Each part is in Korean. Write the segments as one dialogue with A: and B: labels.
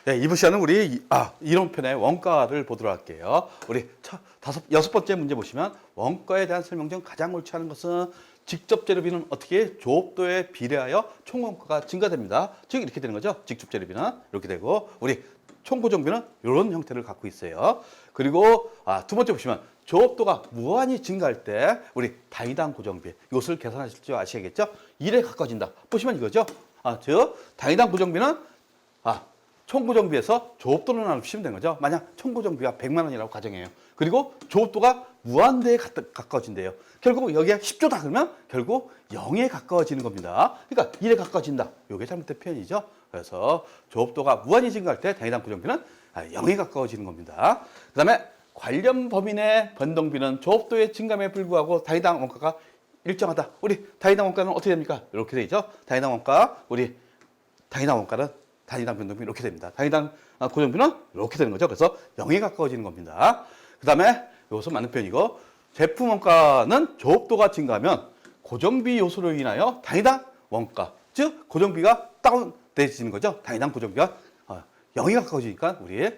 A: 네, 이번 시간은 우리 이론편의 원가를 보도록 할게요. 우리 여섯 번째 문제 보시면 원가에 대한 설명 중 가장 옳지 않은 것은 직접 재료비는 어떻게 조업도에 비례하여 총원가가 증가됩니다. 즉 이렇게 되는 거죠. 직접 재료비는 이렇게 되고 우리 총고정비는 이런 형태를 갖고 있어요. 그리고 두 번째 보시면 조업도가 무한히 증가할 때 우리 단위당 고정비 이것을 계산하실 줄 아시겠죠? 1에 가까워진다. 보시면 이거죠. 즉 단위당 고정비는 총고정비에서 조업도를 나누시면 되는 거죠. 만약 총고정비가 100만 원이라고 가정해요. 그리고 조업도가 무한대에 가까워진대요. 결국 여기에 10조다 그러면 결국 0에 가까워지는 겁니다. 그러니까 1에 가까워진다. 이게 잘못된 표현이죠. 그래서 조업도가 무한히 증가할 때 단위당 고정비는 0에 가까워지는 겁니다. 그 다음에 관련 범위 내 변동비는 조업도의 증감에 불구하고 단위당 원가가 일정하다. 우리 단위당 원가는 어떻게 됩니까? 이렇게 되죠. 단위당 원가, 우리 단위당 원가는 단위당 변동비 이렇게 됩니다. 단위당 고정비는 이렇게 되는 거죠. 그래서 0에 가까워지는 겁니다. 그 다음에 이것은 맞는 표현이고 제품 원가는 조업도가 증가하면 고정비 요소로 인하여 단위당 원가, 즉 고정비가 다운되지는 거죠. 단위당 고정비가 0에 가까워지니까 우리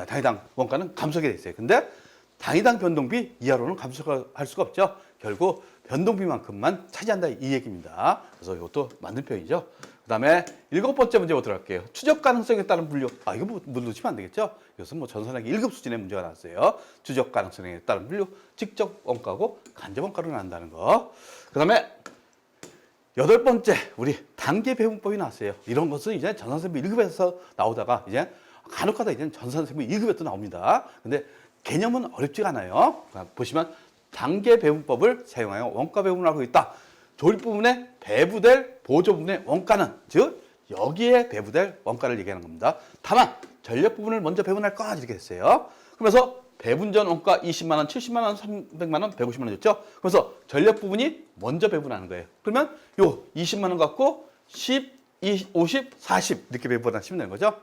A: 단위당 원가는 감소하게 돼 있어요. 근데 단위당 변동비 이하로는 감소할 수가 없죠. 결국 변동비만큼만 차지한다 이 얘기입니다. 그래서 이것도 맞는 표현이죠. 그 다음에 7번째 문제 보도록 할게요. 추적 가능성에 따른 분류. 이거 놓치면 안 되겠죠? 이것은 전산학의 1급 수준의 문제가 나왔어요. 추적 가능성에 따른 분류. 직접 원가고 간접 원가로 나온다는 거. 그 다음에 8번째, 우리 단계 배분법이 나왔어요. 이런 것은 이제 전산세부 1급에서 나오다가 이제 간혹가다 이제 전산세부 2급에도 나옵니다. 근데 개념은 어렵지가 않아요. 보시면 단계 배분법을 사용하여 원가 배분을 하고 있다. 조립 부분에 배부될 보조 부분의 원가는, 즉 여기에 배부될 원가를 얘기하는 겁니다. 다만 전력 부분을 먼저 배분할 거 이렇게 됐어요. 그러면서 배분 전 원가 20만 원, 70만 원, 300만 원, 150만 원 줬죠. 그래서 전력 부분이 먼저 배분하는 거예요. 그러면 요 20만 원 갖고 10, 20, 50, 40 이렇게 배분하시면 되는 거죠.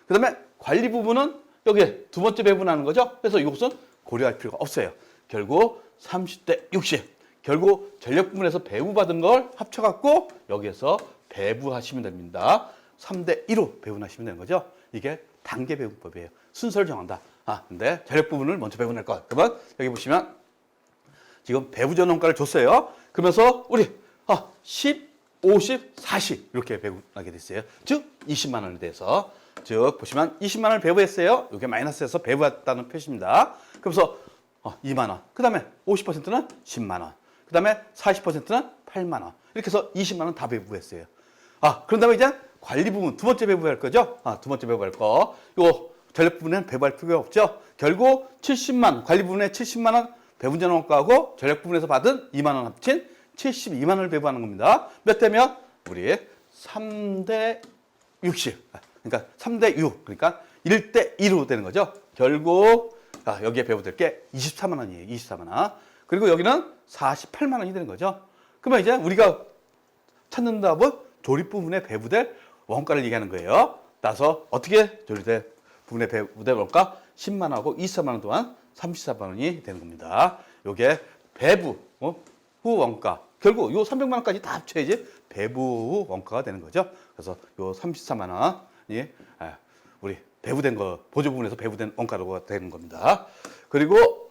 A: 그 다음에 관리 부분은 여기에 두 번째 배분하는 거죠. 그래서 이것은 고려할 필요가 없어요. 결국 30대 60. 결국 전력 부분에서 배분받은 걸 합쳐갖고 여기에서 배분하시면 됩니다. 3대 1로 배분하시면 되는 거죠. 이게 단계 배분법이에요. 순서를 정한다. 근데 전력 부분을 먼저 배분할 것. 그러면 여기 보시면 지금 배부전 원가를 줬어요. 그러면서 우리 10, 50, 40 이렇게 배분하게 됐어요. 즉 20만 원에 대해서. 즉 보시면 20만 원을 배부했어요. 이게 마이너스에서 배부했다는 표시입니다. 그래서 2만 원. 그 다음에 50%는 10만 원. 그 다음에 40%는 8만 원. 이렇게 해서 20만 원 다 배부했어요. 그런 다음에 이제 관리 부분 두 번째 배부할 거죠. 두 번째 배부할 거. 요 전력 부분에는 배부할 필요가 없죠. 결국 70만 원, 관리 부분에 70만 원 배분전 원가하고 전력 부분에서 받은 2만 원 합친 72만 원을 배부하는 겁니다. 몇 대면? 우리 3대 60. 그러니까 3대 6. 그러니까 1대 2로 되는 거죠. 결국 여기에 배부될 게 24만 원이에요. 24만 원. 그리고 여기는 48만 원이 되는 거죠. 그러면 이제 우리가 찾는 답은 조립 부분에 배부될 원가를 얘기하는 거예요. 따라서 어떻게 조립 부분에 배부될 원가? 10만 원하고 24만 원 동안 34만 원이 되는 겁니다. 요게 배부 후 원가. 결국 요 300만 원까지 다 합쳐야지 배부 후 원가가 되는 거죠. 그래서 요 34만 원이 우리 배부된 거, 보조 부분에서 배부된 원가로 되는 겁니다. 그리고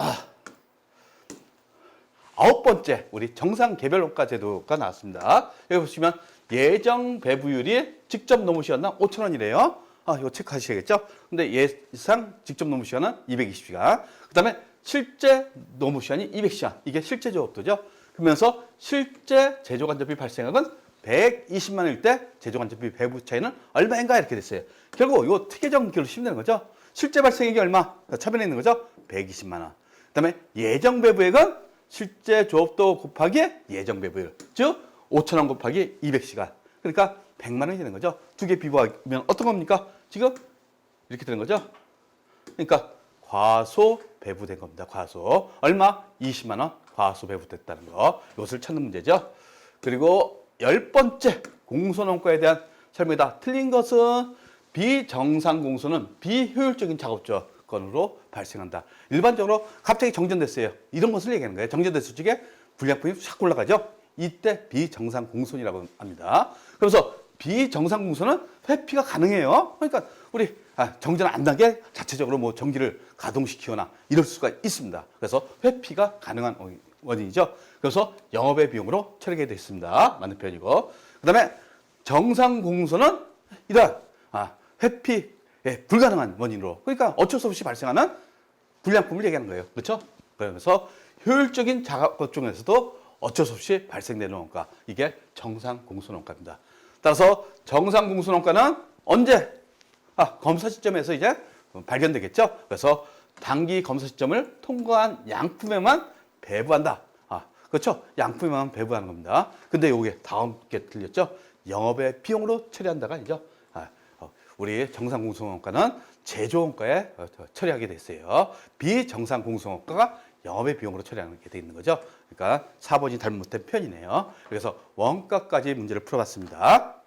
A: 9번째, 우리 정상 개별 원가 제도가 나왔습니다. 여기 보시면 예정 배부율이 직접 노무 시간당 5,000원이래요. 이거 체크하셔야겠죠? 근데 예상 직접 노무 시간은 220시간. 그 다음에 실제 노무 시간이 200시간. 이게 실제 조업도죠. 그러면서 실제 제조간접비 발생액은 120만 원일 때 제조간접비 배부 차이는 얼마인가 이렇게 됐어요. 결국 이거 특혜정기로 시면 되는 거죠. 실제 발생액이 얼마? 차변에 있는 거죠. 120만 원. 그 다음에 예정 배부액은 실제 조업도 곱하기 예정 배부율. 즉 5,000원 곱하기 200시간. 그러니까 100만 원이 되는 거죠. 두 개 비교하면 어떤 겁니까? 지금 이렇게 되는 거죠. 그러니까 과소 배부된 겁니다. 과소. 얼마? 20만 원 과소 배부됐다는 거. 이것을 찾는 문제죠. 그리고 10번째 공소원가에 대한 설명이다. 틀린 것은 비정상 공소는 비효율적인 작업 조건으로 발생한다. 일반적으로 갑자기 정전됐어요. 이런 것을 얘기하는 거예요. 정전됐을 적에 불량품이 싹 올라가죠. 이때 비정상 공손이라고 합니다. 그래서 비정상 공소는 회피가 가능해요. 그러니까 우리 정전 안 나게 자체적으로 뭐 전기를 가동시키거나 이럴 수가 있습니다. 그래서 회피가 가능한 원인이죠. 그래서 영업의 비용으로 처리하게 되어 있습니다. 맞는 표현이고. 그다음에 정상 공소는 이러한 회피 불가능한 원인으로, 그러니까 어쩔 수 없이 발생하는 불량품을 얘기하는 거예요. 그렇죠? 그래서 효율적인 작업 중에서도 어쩔 수 없이 발생되는 원가, 이게 정상 공소 원가입니다. 따라서 정상 공소 원가는 언제 검사 시점에서 이제 발견되겠죠. 그래서 단기 검사 시점을 통과한 양품에만 배부한다. 그렇죠? 양품에만 배부하는 겁니다. 근데 요게 다음 게 틀렸죠? 영업의 비용으로 처리한다가 아니죠. 우리 정상 공소 원가는 제조 원가에 처리하게 됐어요. 비정상 공소 원가가 영업의 비용으로 처리하게 돼 있는 거죠. 그러니까 4번이 잘못된 표현이네요. 그래서 원가까지 문제를 풀어봤습니다.